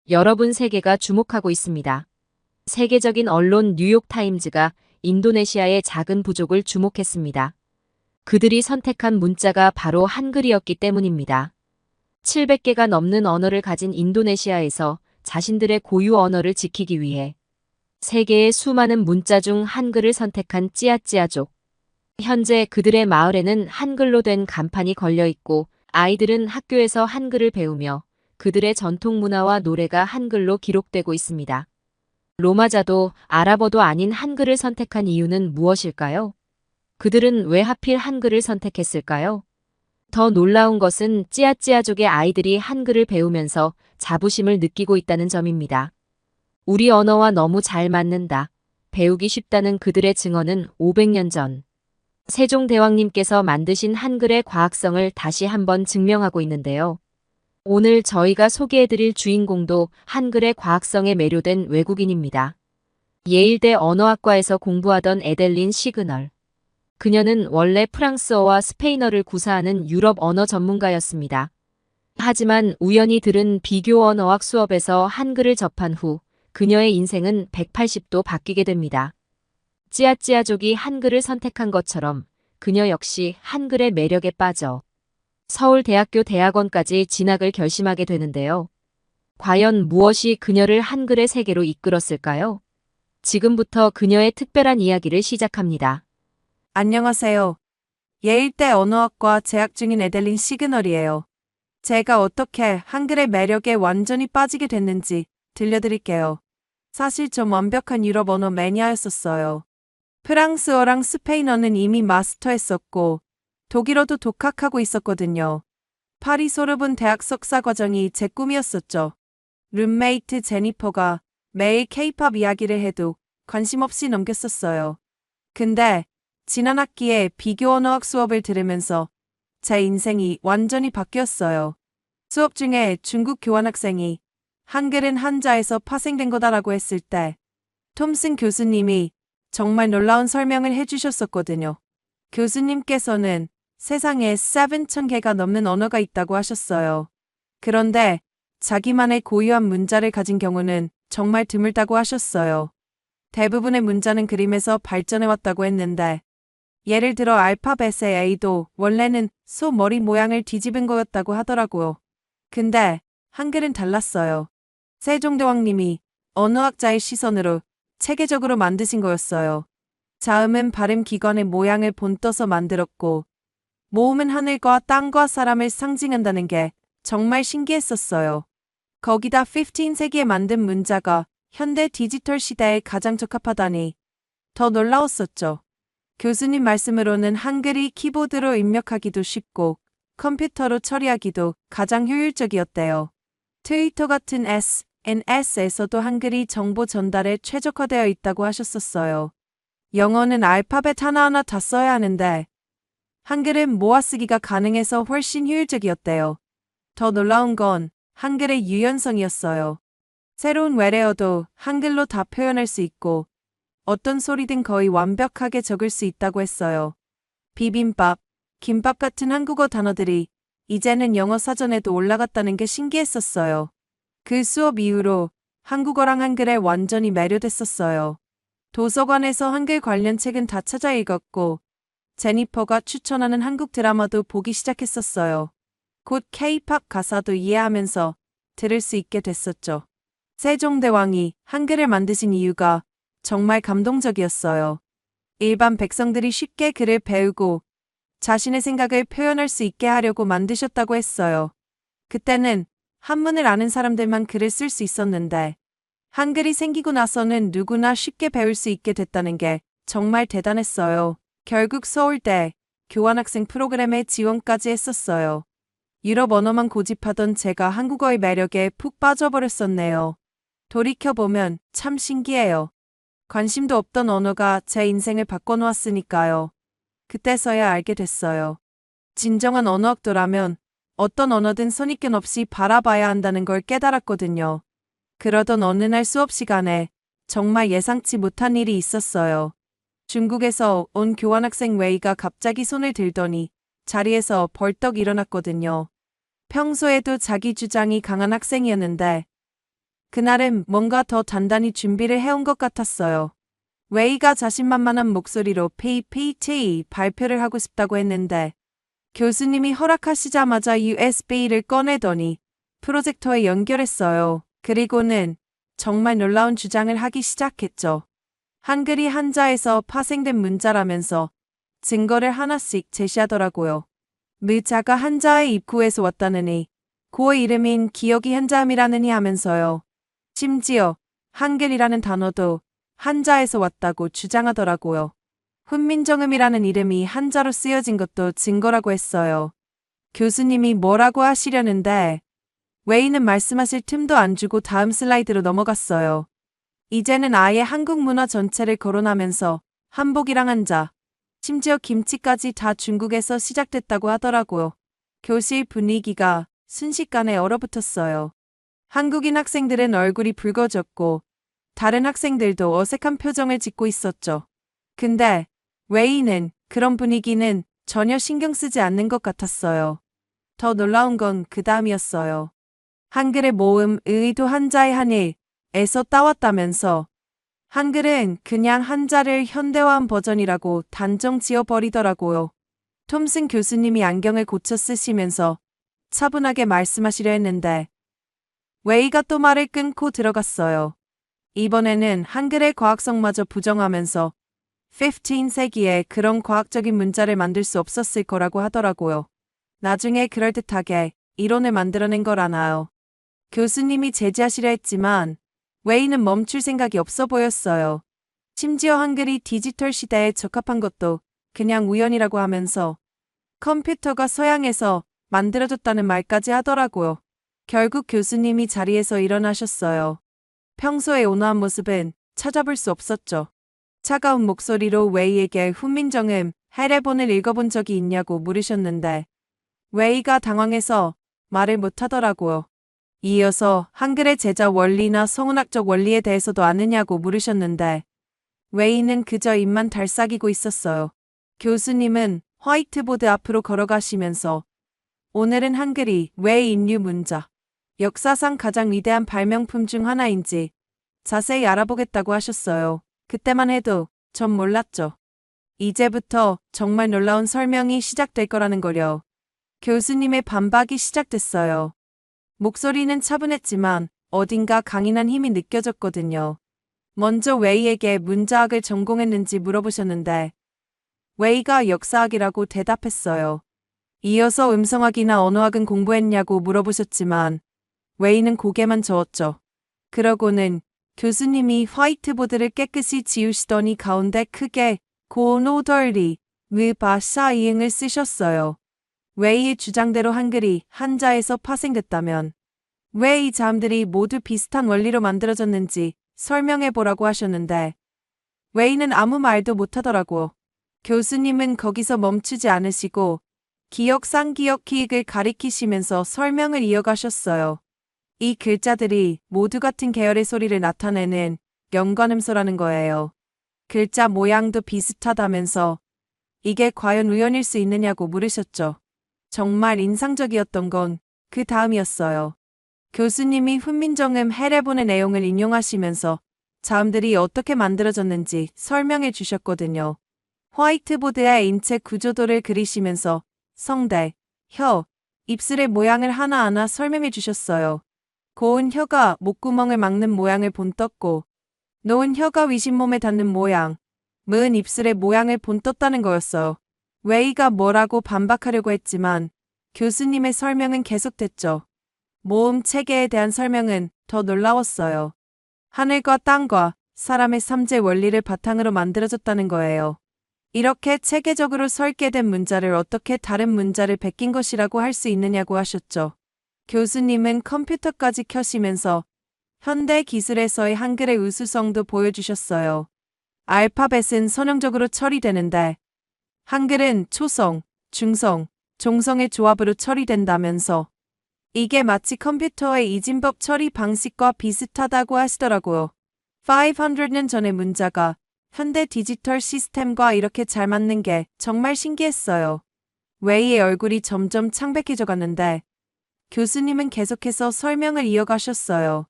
여러분 세계가 주목하고 있습니다. 세계적인 언론 뉴욕타임즈가 인도네시아의 작은 부족을 주목했습니다. 그들이 선택한 문자가 바로 한글이었기 때문입니다. 700개가 넘는 언어를 가진 인도네시아에서 자신들의 고유 언어를 지키기 위해 세계의 수많은 문자 중 한글을 선택한 찌아찌아족. 현재 그들의 마을에는 한글로 된 간판이 걸려 있고 아이들은 학교에서 한글을 배우며 그들의 전통 문화와 노래가 한글로 기록되고 있습니다. 로마자도 아랍어도 아닌 한글을 선택한 이유는 무엇일까요? 그들은 왜 하필 한글을 선택했을까요? 더 놀라운 것은 찌아찌아족의 아이들이 한글을 배우면서 자부심을 느끼고 있다는 점입니다. 우리 언어와 너무 잘 맞는다. 배우기 쉽다는 그들의 증언은 500년 전 세종대왕님께서 만드신 한글의 과학성을 다시 한번 증명하고 있는데요. 오늘 저희가 소개해드릴 주인공도 한글의 과학성에 매료된 외국인입니다. 예일대 언어학과에서 공부하던 에델린 시그널. 그녀는 원래 프랑스어와 스페인어를 구사하는 유럽 언어 전문가였습니다. 하지만 우연히 들은 비교 언어학 수업에서 한글을 접한 후 그녀의 인생은 180도 바뀌게 됩니다. 찌아찌아족이 한글을 선택한 것처럼 그녀 역시 한글의 매력에 빠져 서울대학교 대학원까지 진학을 결심하게 되는데요. 과연 무엇이 그녀를 한글의 세계로 이끌었을까요? 지금부터 그녀의 특별한 이야기를 시작합니다. 안녕하세요. 예일대 언어학과 재학 중인 에델린 시그널이에요. 제가 어떻게 한글의 매력에 완전히 빠지게 됐는지 들려드릴게요. 사실 좀 완벽한 유럽 언어 매니아였었어요. 프랑스어랑 스페인어는 이미 마스터했었고 독일어도 독학하고 있었거든요. 파리 소르본 대학 석사 과정이 제 꿈이었었죠. 룸메이트 제니퍼가 매일 케이팝 이야기를 해도 관심 없이 넘겼었어요. 근데 지난 학기에 비교 언어학 수업을 들으면서 제 인생이 완전히 바뀌었어요. 수업 중에 중국 교환학생이 한글은 한자에서 파생된 거다라고 했을 때 톰슨 교수님이 정말 놀라운 설명을 해주셨었거든요. 교수님께서는 세상에 7,000개가 넘는 언어가 있다고 하셨어요. 그런데 자기만의 고유한 문자를 가진 경우는 정말 드물다고 하셨어요. 대부분의 문자는 그림에서 발전해왔다고 했는데 예를 들어 알파벳의 A도 원래는 소 머리 모양을 뒤집은 거였다고 하더라고요. 근데 한글은 달랐어요. 세종대왕님이 언어학자의 시선으로 체계적으로 만드신 거였어요. 자음은 발음 기관의 모양을 본떠서 만들었고 모음은 하늘과 땅과 사람을 상징한다는 게 정말 신기했었어요. 거기다 15세기에 만든 문자가 현대 디지털 시대에 가장 적합하다니 더 놀라웠었죠. 교수님 말씀으로는 한글이 키보드로 입력하기도 쉽고 컴퓨터로 처리하기도 가장 효율적이었대요. 트위터 같은 SNS에서도 한글이 정보 전달에 최적화되어 있다고 하셨었어요. 영어는 알파벳 하나하나 다 써야 하는데 한글은 모아쓰기가 가능해서 훨씬 효율적이었대요. 더 놀라운 건 한글의 유연성이었어요. 새로운 외래어도 한글로 다 표현할 수 있고 어떤 소리든 거의 완벽하게 적을 수 있다고 했어요. 비빔밥, 김밥 같은 한국어 단어들이 이제는 영어 사전에도 올라갔다는 게 신기했었어요. 그 수업 이후로 한국어랑 한글에 완전히 매료됐었어요. 도서관에서 한글 관련 책은 다 찾아 읽었고 제니퍼가 추천하는 한국 드라마도 보기 시작했었어요. 곧 K-팝 가사도 이해하면서 들을 수 있게 됐었죠. 세종대왕이 한글을 만드신 이유가 정말 감동적이었어요. 일반 백성들이 쉽게 글을 배우고 자신의 생각을 표현할 수 있게 하려고 만드셨다고 했어요. 그때는 한문을 아는 사람들만 글을 쓸 수 있었는데 한글이 생기고 나서는 누구나 쉽게 배울 수 있게 됐다는 게 정말 대단했어요. 결국 서울대 교환학생 프로그램에 지원까지 했었어요. 유럽 언어만 고집하던 제가 한국어의 매력에 푹 빠져버렸었네요. 돌이켜보면 참 신기해요. 관심도 없던 언어가 제 인생을 바꿔놓았으니까요. 그때서야 알게 됐어요. 진정한 언어학도라면 어떤 언어든 선입견 없이 바라봐야 한다는 걸 깨달았거든요. 그러던 어느 날 수업 시간에 정말 예상치 못한 일이 있었어요. 중국에서 온 교환학생 웨이가 갑자기 손을 들더니 자리에서 벌떡 일어났거든요. 평소에도 자기 주장이 강한 학생이었는데 그날은 뭔가 더 단단히 준비를 해온 것 같았어요. 웨이가 자신만만한 목소리로 PPT 발표를 하고 싶다고 했는데 교수님이 허락하시자마자 USB를 꺼내더니 프로젝터에 연결했어요. 그리고는 정말 놀라운 주장을 하기 시작했죠. 한글이 한자에서 파생된 문자라면서 증거를 하나씩 제시하더라고요. 무자가 한자의 입구에서 왔다느니 고의 이름인 기억이 한자음이라느니 하면서요. 심지어 한글이라는 단어도 한자에서 왔다고 주장하더라고요. 훈민정음이라는 이름이 한자로 쓰여진 것도 증거라고 했어요. 교수님이 뭐라고 하시려는데 웨이는 말씀하실 틈도 안 주고 다음 슬라이드로 넘어갔어요. 이제는 아예 한국 문화 전체를 거론하면서 한복이랑 한자, 심지어 김치까지 다 중국에서 시작됐다고 하더라고요. 교실 분위기가 순식간에 얼어붙었어요. 한국인 학생들은 얼굴이 붉어졌고 다른 학생들도 어색한 표정을 짓고 있었죠. 근데 웨이는 그런 분위기는 전혀 신경 쓰지 않는 것 같았어요. 더 놀라운 건 그 다음이었어요. 한글의 모음, 의도 한자의 한일에서 따왔다면서 한글은 그냥 한자를 현대화한 버전이라고 단정 지어버리더라고요. 톰슨 교수님이 안경을 고쳐 쓰시면서 차분하게 말씀하시려 했는데 웨이가 또 말을 끊고 들어갔어요. 이번에는 한글의 과학성마저 부정하면서 15세기에 그런 과학적인 문자를 만들 수 없었을 거라고 하더라고요. 나중에 그럴듯하게 이론을 만들어낸 걸 아나요. 교수님이 제지하시려 했지만 웨이는 멈출 생각이 없어 보였어요. 심지어 한글이 디지털 시대에 적합한 것도 그냥 우연이라고 하면서 컴퓨터가 서양에서 만들어졌다는 말까지 하더라고요. 결국 교수님이 자리에서 일어나셨어요. 평소의 온화한 모습은 찾아볼 수 없었죠. 차가운 목소리로 웨이에게 훈민정음 해례본을 읽어본 적이 있냐고 물으셨는데 웨이가 당황해서 말을 못하더라고요. 이어서 한글의 제자 원리나 성운학적 원리에 대해서도 아느냐고 물으셨는데 웨이는 그저 입만 달싹이고 있었어요. 교수님은 화이트보드 앞으로 걸어가시면서 오늘은 한글이 왜 인류 문자, 역사상 가장 위대한 발명품 중 하나인지 자세히 알아보겠다고 하셨어요. 그때만 해도 전 몰랐죠. 이제부터 정말 놀라운 설명이 시작될 거라는 거려. 교수님의 반박이 시작됐어요. 목소리는 차분했지만 어딘가 강인한 힘이 느껴졌거든요. 먼저 웨이에게 문자학을 전공했는지 물어보셨는데 웨이가 역사학이라고 대답했어요. 이어서 음성학이나 언어학은 공부했냐고 물어보셨지만 웨이는 고개만 저었죠. 그러고는 교수님이 화이트보드를 깨끗이 지우시더니 가운데 크게 고노덜리 무바샤 이응을 쓰셨어요. 웨이의 주장대로 한글이 한자에서 파생됐다면 왜 이 자음들이 모두 비슷한 원리로 만들어졌는지 설명해보라고 하셨는데 웨이는 아무 말도 못하더라고. 교수님은 거기서 멈추지 않으시고 기역 쌍기역 키익을 가리키시면서 설명을 이어가셨어요. 이 글자들이 모두 같은 계열의 소리를 나타내는 연관음소라는 거예요. 글자 모양도 비슷하다면서 이게 과연 우연일 수 있느냐고 물으셨죠. 정말 인상적이었던 건 그 다음이었어요. 교수님이 훈민정음 해례본의 내용을 인용하시면서 자음들이 어떻게 만들어졌는지 설명해 주셨거든요. 화이트보드에 인체 구조도를 그리시면서 성대, 혀, 입술의 모양을 하나하나 설명해 주셨어요. 고운 혀가 목구멍을 막는 모양을 본떴고 놓은 혀가 위신몸에 닿는 모양, 무은 입술의 모양을 본떴다는 거였어요. 웨이가 뭐라고 반박하려고 했지만 교수님의 설명은 계속됐죠. 모음 체계에 대한 설명은 더 놀라웠어요. 하늘과 땅과 사람의 삼재 원리를 바탕으로 만들어졌다는 거예요. 이렇게 체계적으로 설계된 문자를 어떻게 다른 문자를 베낀 것이라고 할 수 있느냐고 하셨죠. 교수님은 컴퓨터까지 켜시면서 현대 기술에서의 한글의 우수성도 보여주셨어요. 알파벳은 선형적으로 처리되는데 한글은 초성, 중성, 종성의 조합으로 처리된다면서 이게 마치 컴퓨터의 이진법 처리 방식과 비슷하다고 하시더라고요. 500년 전의 문자가 현대 디지털 시스템과 이렇게 잘 맞는 게 정말 신기했어요. 웨이의 얼굴이 점점 창백해져 갔는데 교수님은 계속해서 설명을 이어가셨어요.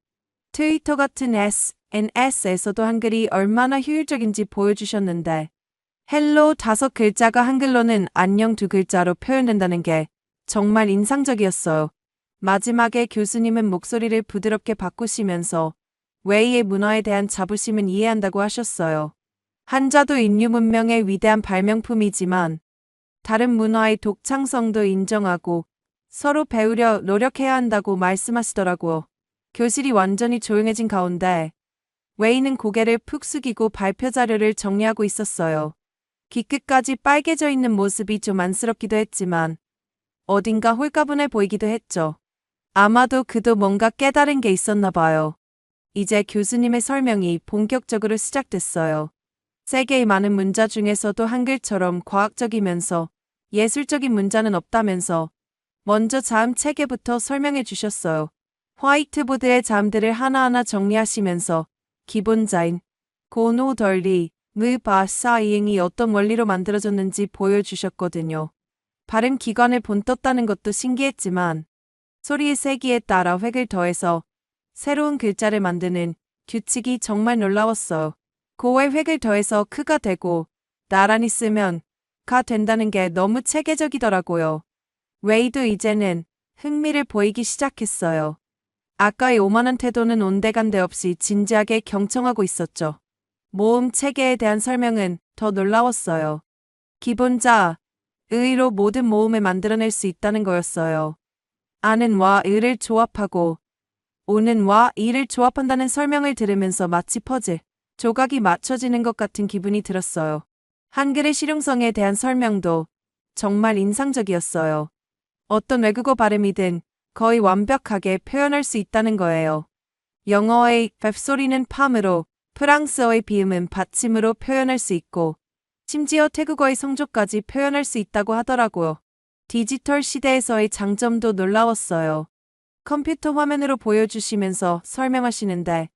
트위터 같은 SNS에서도 한글이 얼마나 효율적인지 보여주셨는데 헬로 5글자가 한글로는 안녕 2글자로 표현된다는 게 정말 인상적이었어요. 마지막에 교수님은 목소리를 부드럽게 바꾸시면서 웨이의 문화에 대한 자부심은 이해한다고 하셨어요. 한자도 인류 문명의 위대한 발명품이지만 다른 문화의 독창성도 인정하고 서로 배우려 노력해야 한다고 말씀하시더라고요. 교실이 완전히 조용해진 가운데 웨이는 고개를 푹 숙이고 발표 자료를 정리하고 있었어요. 귀끝까지 빨개져 있는 모습이 좀 안쓰럽기도 했지만 어딘가 홀가분해 보이기도 했죠. 아마도 그도 뭔가 깨달은 게 있었나 봐요. 이제 교수님의 설명이 본격적으로 시작됐어요. 세계의 많은 문자 중에서도 한글처럼 과학적이면서 예술적인 문자는 없다면서 먼저 자음 체계부터 설명해 주셨어요. 화이트보드에 자음들을 하나하나 정리하시면서 기본자인 고노 덜리, 무, 바, 사, 이응이 어떤 원리로 만들어졌는지 보여주셨거든요. 발음 기관을 본떴다는 것도 신기했지만 소리의 세기에 따라 획을 더해서 새로운 글자를 만드는 규칙이 정말 놀라웠어요. 고에 획을 더해서 크가 되고 나란히 쓰면 가 된다는 게 너무 체계적이더라고요. 웨이도 이제는 흥미를 보이기 시작했어요. 아까의 오만한 태도는 온데간데 없이 진지하게 경청하고 있었죠. 모음 체계에 대한 설명은 더 놀라웠어요. 기본자, 의로 모든 모음을 만들어낼 수 있다는 거였어요. 아는 와 의를 조합하고 오는 와 이를 조합한다는 설명을 들으면서 마치 퍼즐, 조각이 맞춰지는 것 같은 기분이 들었어요. 한글의 실용성에 대한 설명도 정말 인상적이었어요. 어떤 외국어 발음이든 거의 완벽하게 표현할 수 있다는 거예요. 영어의 F 소리는 팜으로, 프랑스어의 비음은 받침으로 표현할 수 있고 심지어 태국어의 성조까지 표현할 수 있다고 하더라고요. 디지털 시대에서의 장점도 놀라웠어요. 컴퓨터 화면으로 보여주시면서 설명하시는데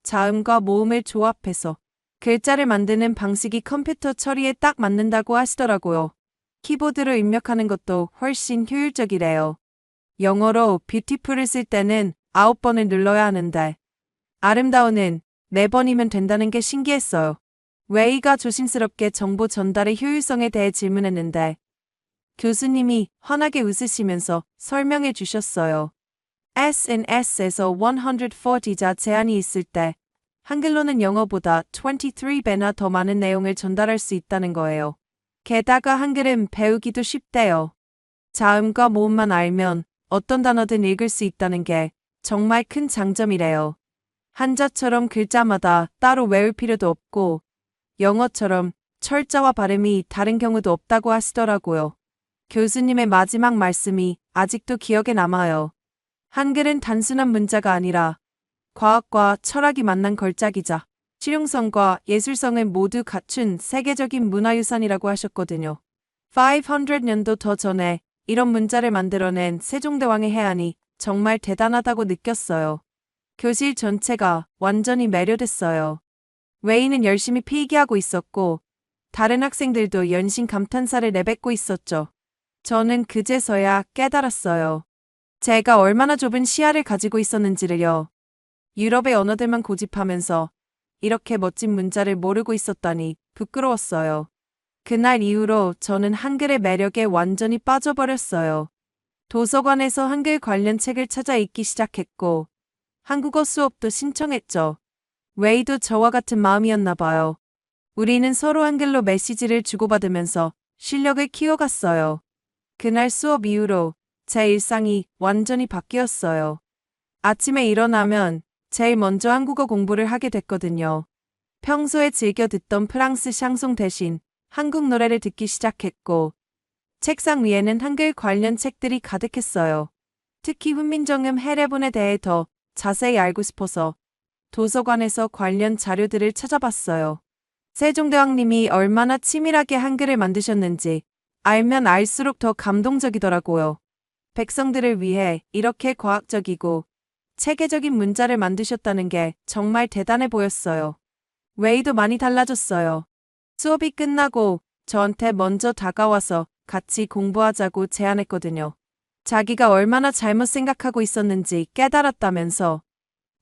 자음과 모음을 조합해서 글자를 만드는 방식이 컴퓨터 처리에 딱 맞는다고 하시더라고요. 키보드로 입력하는 것도 훨씬 효율적이래요. 영어로 beautiful을 쓸 때는 9번을 눌러야 하는데 아름다운은 4번이면 된다는 게 신기했어요. 웨이가 조심스럽게 정보 전달의 효율성에 대해 질문했는데 교수님이 환하게 웃으시면서 설명해 주셨어요. SNS에서 140자 제한이 있을 때 한글로는 영어보다 23배나 더 많은 내용을 전달할 수 있다는 거예요. 게다가 한글은 배우기도 쉽대요. 자음과 모음만 알면 어떤 단어든 읽을 수 있다는 게 정말 큰 장점이래요. 한자처럼 글자마다 따로 외울 필요도 없고 영어처럼 철자와 발음이 다른 경우도 없다고 하시더라고요. 교수님의 마지막 말씀이 아직도 기억에 남아요. 한글은 단순한 문자가 아니라 과학과 철학이 만난 걸작이자 실용성과 예술성을 모두 갖춘 세계적인 문화유산이라고 하셨거든요. 500년도 더 전에 이런 문자를 만들어낸 세종대왕의 해안이 정말 대단하다고 느꼈어요. 교실 전체가 완전히 매료됐어요. 웨이는 열심히 필기하고 있었고 다른 학생들도 연신 감탄사를 내뱉고 있었죠. 저는 그제서야 깨달았어요. 제가 얼마나 좁은 시야를 가지고 있었는지를요. 유럽의 언어들만 고집하면서 이렇게 멋진 문자를 모르고 있었다니 부끄러웠어요. 그날 이후로 저는 한글의 매력에 완전히 빠져버렸어요. 도서관에서 한글 관련 책을 찾아 읽기 시작했고 한국어 수업도 신청했죠. 웨이도 저와 같은 마음이었나 봐요. 우리는 서로 한글로 메시지를 주고받으면서 실력을 키워갔어요. 그날 수업 이후로 제 일상이 완전히 바뀌었어요. 아침에 일어나면 제일 먼저 한국어 공부를 하게 됐거든요. 평소에 즐겨 듣던 프랑스 샹송 대신 한국 노래를 듣기 시작했고 책상 위에는 한글 관련 책들이 가득했어요. 특히 훈민정음 해례본에 대해 더 자세히 알고 싶어서 도서관에서 관련 자료들을 찾아봤어요. 세종대왕님이 얼마나 치밀하게 한글을 만드셨는지 알면 알수록 더 감동적이더라고요. 백성들을 위해 이렇게 과학적이고 체계적인 문자를 만드셨다는 게 정말 대단해 보였어요. 웨이도 많이 달라졌어요. 수업이 끝나고 저한테 먼저 다가와서 같이 공부하자고 제안했거든요. 자기가 얼마나 잘못 생각하고 있었는지 깨달았다면서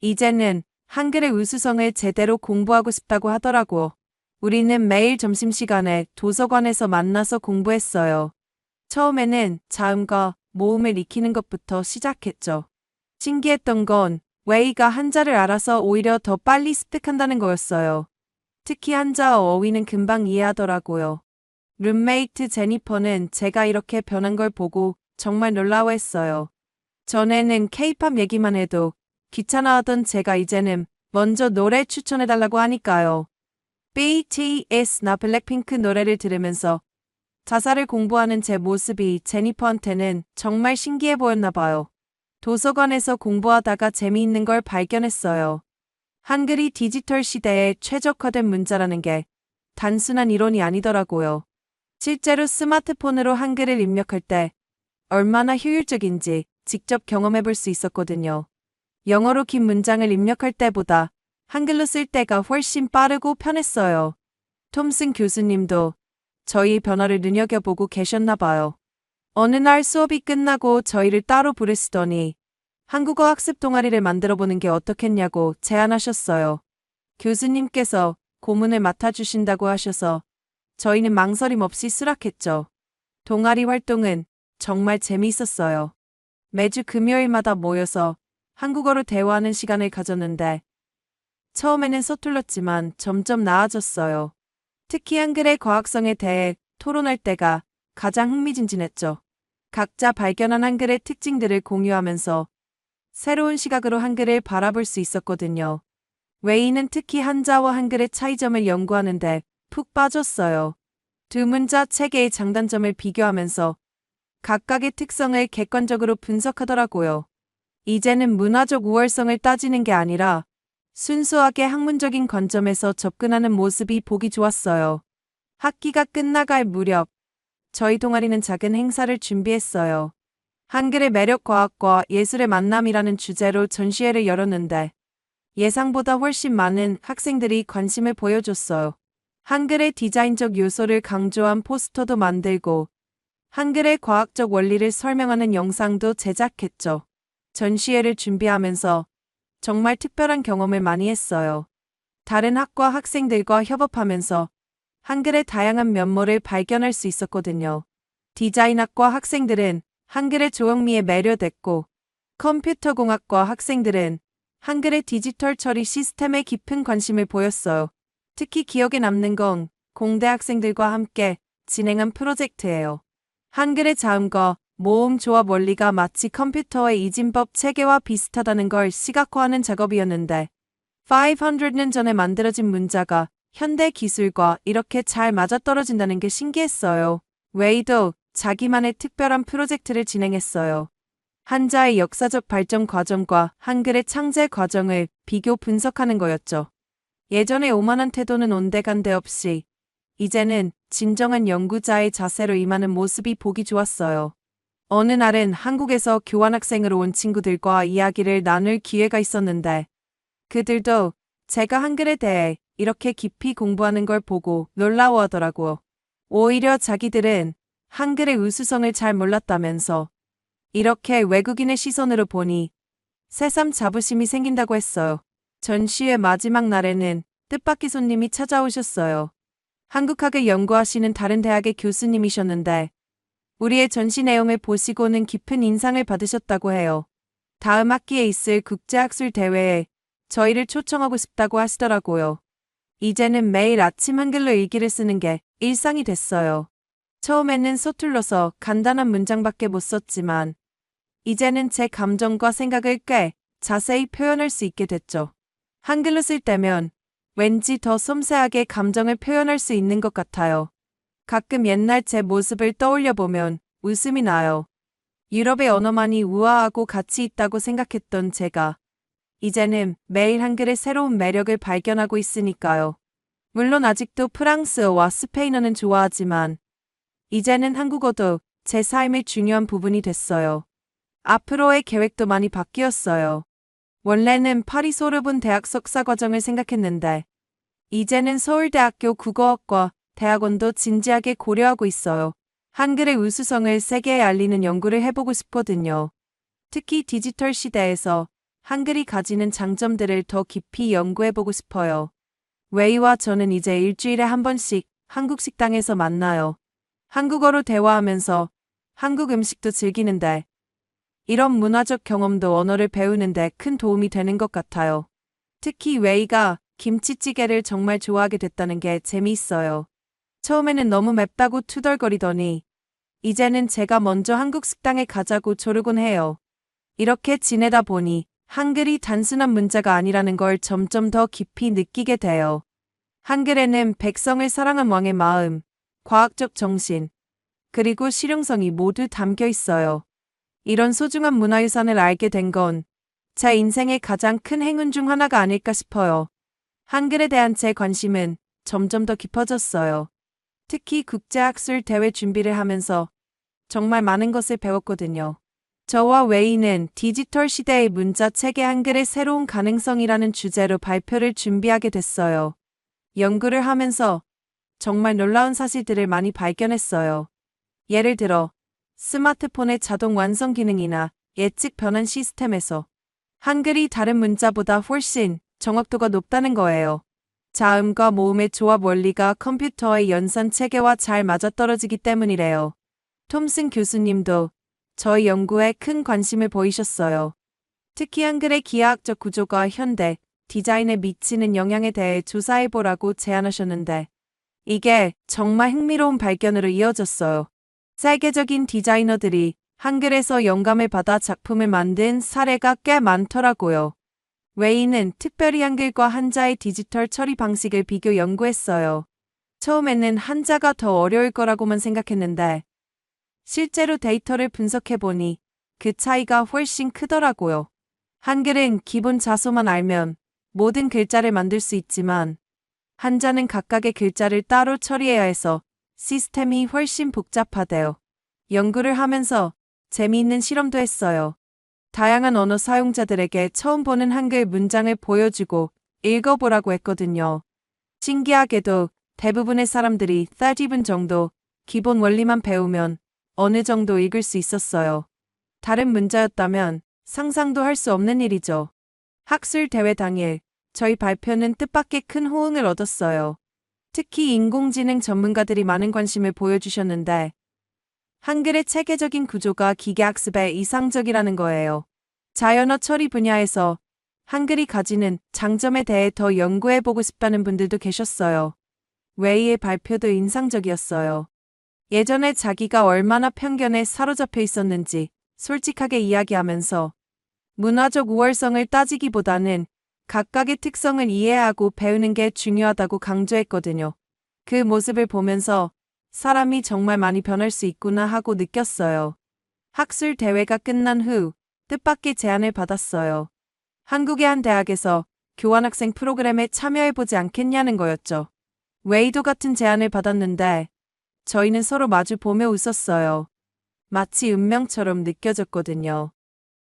이제는 한글의 우수성을 제대로 공부하고 싶다고 하더라고. 우리는 매일 점심시간에 도서관에서 만나서 공부했어요. 처음에는 자음과 모음을 익히는 것부터 시작했죠. 신기했던 건 웨이가 한자를 알아서 오히려 더 빨리 습득한다는 거였어요. 특히 한자어 어휘는 금방 이해하더라고요. 룸메이트 제니퍼는 제가 이렇게 변한 걸 보고 정말 놀라워했어요. 전에는 케이팝 얘기만 해도 귀찮아하던 제가 이제는 먼저 노래 추천해달라고 하니까요. BTS나 블랙핑크 노래를 들으면서 자사를 공부하는 제 모습이 제니퍼한테는 정말 신기해 보였나 봐요. 도서관에서 공부하다가 재미있는 걸 발견했어요. 한글이 디지털 시대에 최적화된 문자라는 게 단순한 이론이 아니더라고요. 실제로 스마트폰으로 한글을 입력할 때 얼마나 효율적인지 직접 경험해 볼 수 있었거든요. 영어로 긴 문장을 입력할 때보다 한글로 쓸 때가 훨씬 빠르고 편했어요. 톰슨 교수님도 저희 변화를 눈여겨보고 계셨나 봐요. 어느 날 수업이 끝나고 저희를 따로 부르시더니 한국어 학습 동아리를 만들어보는 게 어떻겠냐고 제안하셨어요. 교수님께서 고문을 맡아주신다고 하셔서 저희는 망설임 없이 수락했죠. 동아리 활동은 정말 재미있었어요. 매주 금요일마다 모여서 한국어로 대화하는 시간을 가졌는데 처음에는 서툴렀지만 점점 나아졌어요. 특히 한글의 과학성에 대해 토론할 때가 가장 흥미진진했죠. 각자 발견한 한글의 특징들을 공유하면서 새로운 시각으로 한글을 바라볼 수 있었거든요. 웨이는 특히 한자와 한글의 차이점을 연구하는데 푹 빠졌어요. 두 문자 체계의 장단점을 비교하면서 각각의 특성을 객관적으로 분석하더라고요. 이제는 문화적 우월성을 따지는 게 아니라 순수하게 학문적인 관점에서 접근하는 모습이 보기 좋았어요. 학기가 끝나갈 무렵 저희 동아리는 작은 행사를 준비했어요. 한글의 매력 과학과 예술의 만남이라는 주제로 전시회를 열었는데 예상보다 훨씬 많은 학생들이 관심을 보여줬어요. 한글의 디자인적 요소를 강조한 포스터도 만들고 한글의 과학적 원리를 설명하는 영상도 제작했죠. 전시회를 준비하면서 정말 특별한 경험을 많이 했어요. 다른 학과 학생들과 협업하면서 한글의 다양한 면모를 발견할 수 있었거든요. 디자인학과 학생들은 한글의 조형미에 매료됐고 컴퓨터공학과 학생들은 한글의 디지털 처리 시스템에 깊은 관심을 보였어요. 특히 기억에 남는 건 공대 학생들과 함께 진행한 프로젝트예요. 한글의 자음과 모음 조합 원리가 마치 컴퓨터의 이진법 체계와 비슷하다는 걸 시각화하는 작업이었는데 500년 전에 만들어진 문자가 현대 기술과 이렇게 잘 맞아떨어진다는 게 신기했어요. 웨이도 자기만의 특별한 프로젝트를 진행했어요. 한자의 역사적 발전 과정과 한글의 창제 과정을 비교 분석하는 거였죠. 예전의 오만한 태도는 온데간데 없이 이제는 진정한 연구자의 자세로 임하는 모습이 보기 좋았어요. 어느 날은 한국에서 교환학생으로 온 친구들과 이야기를 나눌 기회가 있었는데 그들도 제가 한글에 대해 이렇게 깊이 공부하는 걸 보고 놀라워하더라고. 오히려 자기들은 한글의 우수성을 잘 몰랐다면서 이렇게 외국인의 시선으로 보니 새삼 자부심이 생긴다고 했어요. 전시회 마지막 날에는 뜻밖의 손님이 찾아오셨어요. 한국학을 연구하시는 다른 대학의 교수님이셨는데 우리의 전시 내용을 보시고는 깊은 인상을 받으셨다고 해요. 다음 학기에 있을 국제학술 대회에 저희를 초청하고 싶다고 하시더라고요. 이제는 매일 아침 한글로 일기를 쓰는 게 일상이 됐어요. 처음에는 서툴러서 간단한 문장밖에 못 썼지만 이제는 제 감정과 생각을 꽤 자세히 표현할 수 있게 됐죠. 한글로 쓸 때면 왠지 더 섬세하게 감정을 표현할 수 있는 것 같아요. 가끔 옛날 제 모습을 떠올려 보면 웃음이 나요. 유럽의 언어만이 우아하고 가치 있다고 생각했던 제가 이제는 매일 한글의 새로운 매력을 발견하고 있으니까요. 물론 아직도 프랑스어와 스페인어는 좋아하지만 이제는 한국어도 제 삶의 중요한 부분이 됐어요. 앞으로의 계획도 많이 바뀌었어요. 원래는 파리 소르본 대학 석사 과정을 생각했는데 이제는 서울대학교 국어학과 대학원도 진지하게 고려하고 있어요. 한글의 우수성을 세계에 알리는 연구를 해보고 싶거든요. 특히 디지털 시대에서 한글이 가지는 장점들을 더 깊이 연구해보고 싶어요. 웨이와 저는 이제 일주일에 한 번씩 한국 식당에서 만나요. 한국어로 대화하면서 한국 음식도 즐기는데 이런 문화적 경험도 언어를 배우는데 큰 도움이 되는 것 같아요. 특히 웨이가 김치찌개를 정말 좋아하게 됐다는 게 재미있어요. 처음에는 너무 맵다고 투덜거리더니 이제는 제가 먼저 한국 식당에 가자고 조르곤 해요. 이렇게 지내다 보니 한글이 단순한 문자가 아니라는 걸 점점 더 깊이 느끼게 돼요. 한글에는 백성을 사랑한 왕의 마음, 과학적 정신, 그리고 실용성이 모두 담겨 있어요. 이런 소중한 문화유산을 알게 된 건 제 인생의 가장 큰 행운 중 하나가 아닐까 싶어요. 한글에 대한 제 관심은 점점 더 깊어졌어요. 특히 국제학술 대회 준비를 하면서 정말 많은 것을 배웠거든요. 저와 웨이는 디지털 시대의 문자 체계 한글의 새로운 가능성이라는 주제로 발표를 준비하게 됐어요. 연구를 하면서 정말 놀라운 사실들을 많이 발견했어요. 예를 들어 스마트폰의 자동 완성 기능이나 예측 변환 시스템에서 한글이 다른 문자보다 훨씬 정확도가 높다는 거예요. 자음과 모음의 조합 원리가 컴퓨터의 연산 체계와 잘 맞아떨어지기 때문이래요. 톰슨 교수님도 저희 연구에 큰 관심을 보이셨어요. 특히 한글의 기하학적 구조가 현대 디자인에 미치는 영향에 대해 조사해보라고 제안하셨는데 이게 정말 흥미로운 발견으로 이어졌어요. 세계적인 디자이너들이 한글에서 영감을 받아 작품을 만든 사례가 꽤 많더라고요. 웨이는 특별히 한글과 한자의 디지털 처리 방식을 비교 연구했어요. 처음에는 한자가 더 어려울 거라고만 생각했는데 실제로 데이터를 분석해보니 그 차이가 훨씬 크더라고요. 한글은 기본 자소만 알면 모든 글자를 만들 수 있지만 한자는 각각의 글자를 따로 처리해야 해서 시스템이 훨씬 복잡하대요. 연구를 하면서 재미있는 실험도 했어요. 다양한 언어 사용자들에게 처음 보는 한글 문장을 보여주고 읽어보라고 했거든요. 신기하게도 대부분의 사람들이 30분 정도 기본 원리만 배우면 어느 정도 읽을 수 있었어요. 다른 문자였다면 상상도 할 수 없는 일이죠. 학술 대회 당일 저희 발표는 뜻밖의 큰 호응을 얻었어요. 특히 인공지능 전문가들이 많은 관심을 보여주셨는데 한글의 체계적인 구조가 기계학습에 이상적이라는 거예요. 자연어 처리 분야에서 한글이 가지는 장점에 대해 더 연구해보고 싶다는 분들도 계셨어요. 웨이의 발표도 인상적이었어요. 예전에 자기가 얼마나 편견에 사로잡혀 있었는지 솔직하게 이야기하면서 문화적 우월성을 따지기보다는 각각의 특성을 이해하고 배우는 게 중요하다고 강조했거든요. 그 모습을 보면서 사람이 정말 많이 변할 수 있구나 하고 느꼈어요. 학술 대회가 끝난 후 뜻밖의 제안을 받았어요. 한국의 한 대학에서 교환학생 프로그램에 참여해보지 않겠냐는 거였죠. 웨이도 같은 제안을 받았는데 저희는 서로 마주 보며 웃었어요. 마치 운명처럼 느껴졌거든요.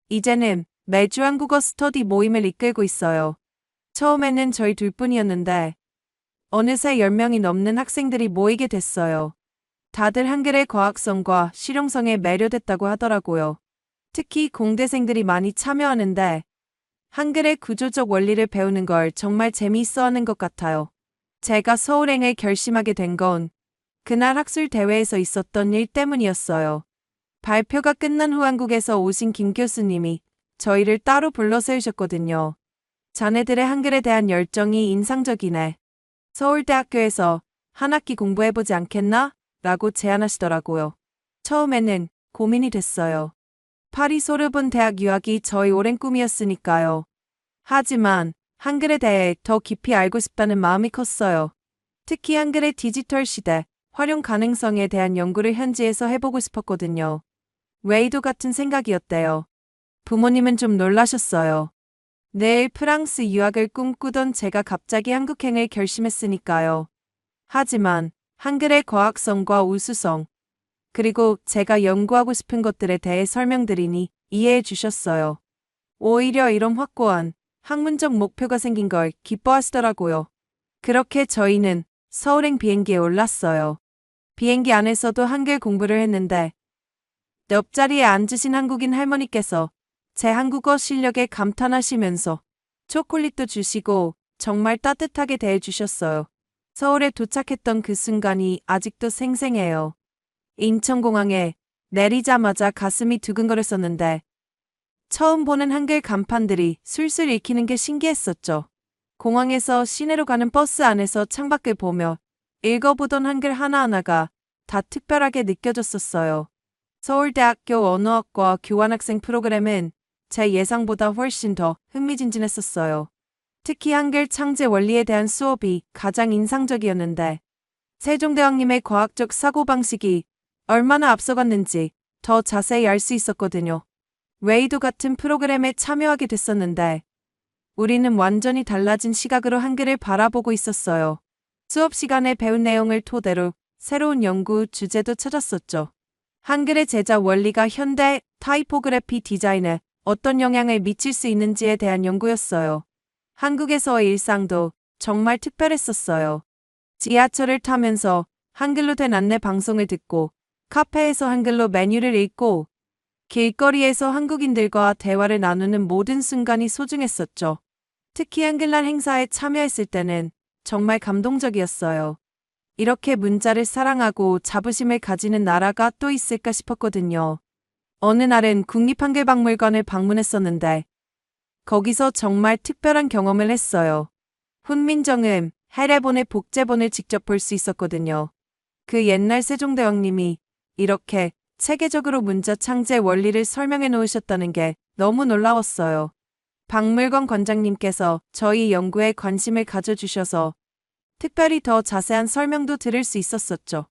이제는 매주 한국어 스터디 모임을 이끌고 있어요. 처음에는 저희 둘뿐이었는데 어느새 10명이 넘는 학생들이 모이게 됐어요. 다들 한글의 과학성과 실용성에 매료됐다고 하더라고요. 특히 공대생들이 많이 참여하는데 한글의 구조적 원리를 배우는 걸 정말 재미있어 하는 것 같아요. 제가 서울행을 결심하게 된 건 그날 학술 대회에서 있었던 일 때문이었어요. 발표가 끝난 후 한국에서 오신 김 교수님이 저희를 따로 불러 세우셨거든요. 자네들의 한글에 대한 열정이 인상적이네. 서울대학교에서 한 학기 공부해보지 않겠나? 라고 제안하시더라고요. 처음에는 고민이 됐어요. 파리 소르본 대학 유학이 저희 오랜 꿈이었으니까요. 하지만 한글에 대해 더 깊이 알고 싶다는 마음이 컸어요. 특히 한글의 디지털 시대, 활용 가능성에 대한 연구를 현지에서 해보고 싶었거든요. 웨이도 같은 생각이었대요. 부모님은 좀 놀라셨어요. 내일 프랑스 유학을 꿈꾸던 제가 갑자기 한국행을 결심했으니까요. 하지만 한글의 과학성과 우수성, 그리고 제가 연구하고 싶은 것들에 대해 설명드리니 이해해 주셨어요. 오히려 이런 확고한 학문적 목표가 생긴 걸 기뻐하시더라고요. 그렇게 저희는 서울행 비행기에 올랐어요. 비행기 안에서도 한글 공부를 했는데 옆자리에 앉으신 한국인 할머니께서 제 한국어 실력에 감탄하시면서 초콜릿도 주시고 정말 따뜻하게 대해주셨어요. 서울에 도착했던 그 순간이 아직도 생생해요. 인천공항에 내리자마자 가슴이 두근거렸었는데 처음 보는 한글 간판들이 술술 읽히는 게 신기했었죠. 공항에서 시내로 가는 버스 안에서 창밖을 보며 읽어보던 한글 하나하나가 다 특별하게 느껴졌었어요. 서울대학교 언어학과 교환학생 프로그램은 제 예상보다 훨씬 더 흥미진진했었어요. 특히 한글 창제 원리에 대한 수업이 가장 인상적이었는데 세종대왕님의 과학적 사고방식이 얼마나 앞서갔는지 더 자세히 알 수 있었거든요. 웨이도 같은 프로그램에 참여하게 됐었는데 우리는 완전히 달라진 시각으로 한글을 바라보고 있었어요. 수업 시간에 배운 내용을 토대로 새로운 연구 주제도 찾았었죠. 한글의 제자 원리가 현대 타이포그래피 디자인에 어떤 영향을 미칠 수 있는지에 대한 연구였어요. 한국에서의 일상도 정말 특별했었어요. 지하철을 타면서 한글로 된 안내 방송을 듣고 카페에서 한글로 메뉴를 읽고 길거리에서 한국인들과 대화를 나누는 모든 순간이 소중했었죠. 특히 한글날 행사에 참여했을 때는 정말 감동적이었어요. 이렇게 문자를 사랑하고 자부심을 가지는 나라가 또 있을까 싶었거든요. 어느 날은 국립한글박물관을 방문했었는데 거기서 정말 특별한 경험을 했어요. 훈민정음, 해례본의 복제본을 직접 볼 수 있었거든요. 그 옛날 세종대왕님이 이렇게 체계적으로 문자 창제 원리를 설명해 놓으셨다는 게 너무 놀라웠어요. 박물관 관장님께서 저희 연구에 관심을 가져주셔서 특별히 더 자세한 설명도 들을 수 있었었죠.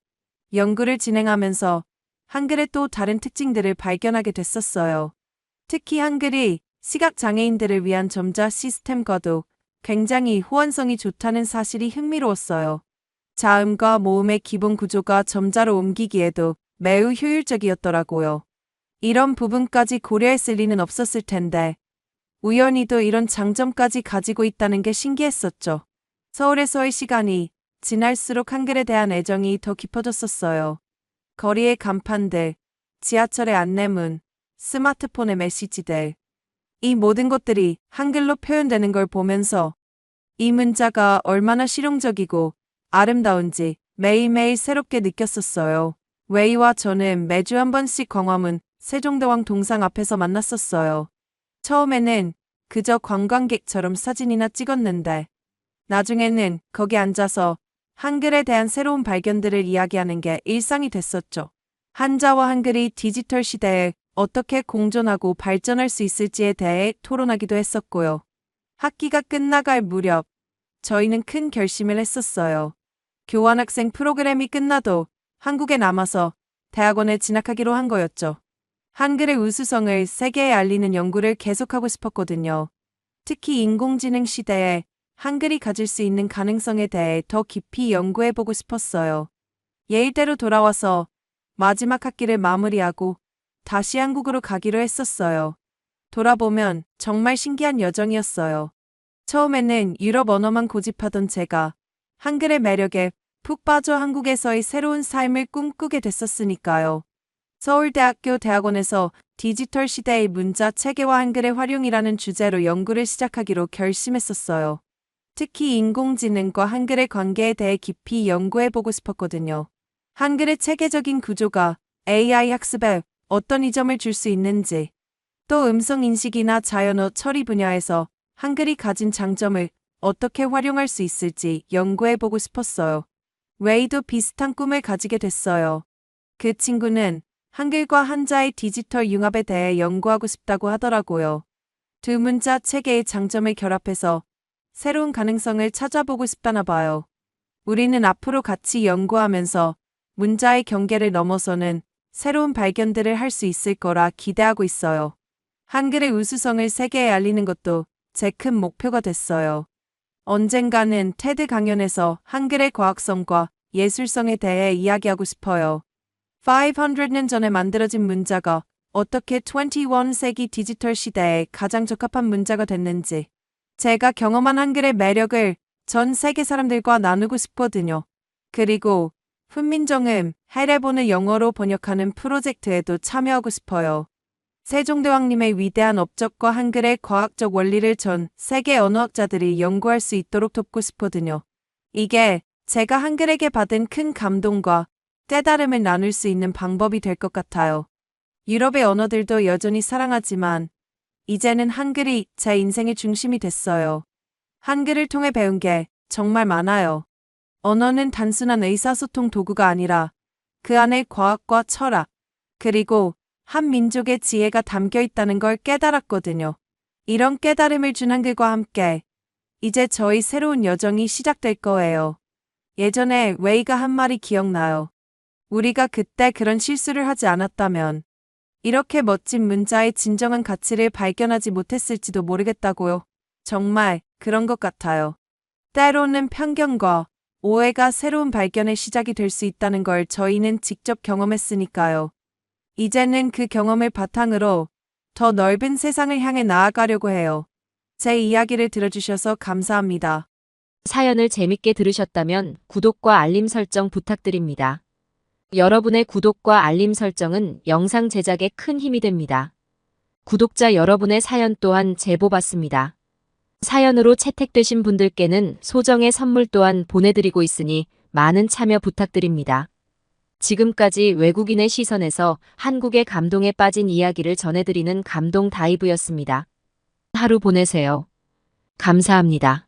연구를 진행하면서 한글의 또 다른 특징들을 발견하게 됐었어요. 특히 한글이 시각장애인들을 위한 점자 시스템과도 굉장히 호환성이 좋다는 사실이 흥미로웠어요. 자음과 모음의 기본 구조가 점자로 옮기기에도 매우 효율적이었더라고요. 이런 부분까지 고려했을 리는 없었을 텐데 우연히도 이런 장점까지 가지고 있다는 게 신기했었죠. 서울에서의 시간이 지날수록 한글에 대한 애정이 더 깊어졌었어요. 거리의 간판들, 지하철의 안내문, 스마트폰의 메시지들, 이 모든 것들이 한글로 표현되는 걸 보면서 이 문자가 얼마나 실용적이고 아름다운지 매일매일 새롭게 느꼈었어요. 웨이와 저는 매주 한 번씩 광화문 세종대왕 동상 앞에서 만났었어요. 처음에는 그저 관광객처럼 사진이나 찍었는데 나중에는 거기 앉아서 한글에 대한 새로운 발견들을 이야기하는 게 일상이 됐었죠. 한자와 한글이 디지털 시대에 어떻게 공존하고 발전할 수 있을지에 대해 토론하기도 했었고요. 학기가 끝나갈 무렵 저희는 큰 결심을 했었어요. 교환학생 프로그램이 끝나도 한국에 남아서 대학원에 진학하기로 한 거였죠. 한글의 우수성을 세계에 알리는 연구를 계속하고 싶었거든요. 특히 인공지능 시대에 한글이 가질 수 있는 가능성에 대해 더 깊이 연구해보고 싶었어요. 예일대로 돌아와서 마지막 학기를 마무리하고 다시 한국으로 가기로 했었어요. 돌아보면 정말 신기한 여정이었어요. 처음에는 유럽 언어만 고집하던 제가 한글의 매력에 푹 빠져 한국에서의 새로운 삶을 꿈꾸게 됐었으니까요. 서울대학교 대학원에서 디지털 시대의 문자 체계와 한글의 활용이라는 주제로 연구를 시작하기로 결심했었어요. 특히 인공지능과 한글의 관계에 대해 깊이 연구해보고 싶었거든요. 한글의 체계적인 구조가 AI 학습에 어떤 이점을 줄 수 있는지, 또 음성 인식이나 자연어 처리 분야에서 한글이 가진 장점을 어떻게 활용할 수 있을지 연구해보고 싶었어요. 웨이도 비슷한 꿈을 가지게 됐어요. 그 친구는 한글과 한자의 디지털 융합에 대해 연구하고 싶다고 하더라고요. 두 문자 체계의 장점을 결합해서 새로운 가능성을 찾아보고 싶다나 봐요. 우리는 앞으로 같이 연구하면서 문자의 경계를 넘어서는 새로운 발견들을 할 수 있을 거라 기대하고 있어요. 한글의 우수성을 세계에 알리는 것도 제 큰 목표가 됐어요. 언젠가는 테드 강연에서 한글의 과학성과 예술성에 대해 이야기하고 싶어요. 500년 전에 만들어진 문자가 어떻게 21세기 디지털 시대에 가장 적합한 문자가 됐는지, 제가 경험한 한글의 매력을 전 세계 사람들과 나누고 싶거든요. 그리고 훈민정음, 해례본을 영어로 번역하는 프로젝트에도 참여하고 싶어요. 세종대왕님의 위대한 업적과 한글의 과학적 원리를 전 세계 언어학자들이 연구할 수 있도록 돕고 싶거든요. 이게 제가 한글에게 받은 큰 감동과 깨달음을 나눌 수 있는 방법이 될 것 같아요. 유럽의 언어들도 여전히 사랑하지만 이제는 한글이 제 인생의 중심이 됐어요. 한글을 통해 배운 게 정말 많아요. 언어는 단순한 의사소통 도구가 아니라 그 안에 과학과 철학, 그리고 한 민족의 지혜가 담겨 있다는 걸 깨달았거든요. 이런 깨달음을 준 한글과 함께 이제 저희 새로운 여정이 시작될 거예요. 예전에 웨이가 한 말이 기억나요. 우리가 그때 그런 실수를 하지 않았다면 이렇게 멋진 문자의 진정한 가치를 발견하지 못했을지도 모르겠다고요. 정말 그런 것 같아요. 때로는 편견과 오해가 새로운 발견의 시작이 될 수 있다는 걸 저희는 직접 경험했으니까요. 이제는 그 경험을 바탕으로 더 넓은 세상을 향해 나아가려고 해요. 제 이야기를 들어주셔서 감사합니다. 사연을 재밌게 들으셨다면 구독과 알림 설정 부탁드립니다. 여러분의 구독과 알림 설정은 영상 제작에 큰 힘이 됩니다. 구독자 여러분의 사연 또한 제보받습니다. 사연으로 채택되신 분들께는 소정의 선물 또한 보내드리고 있으니 많은 참여 부탁드립니다. 지금까지 외국인의 시선에서 한국의 감동에 빠진 이야기를 전해드리는 감동 다이브였습니다. 하루 보내세요. 감사합니다.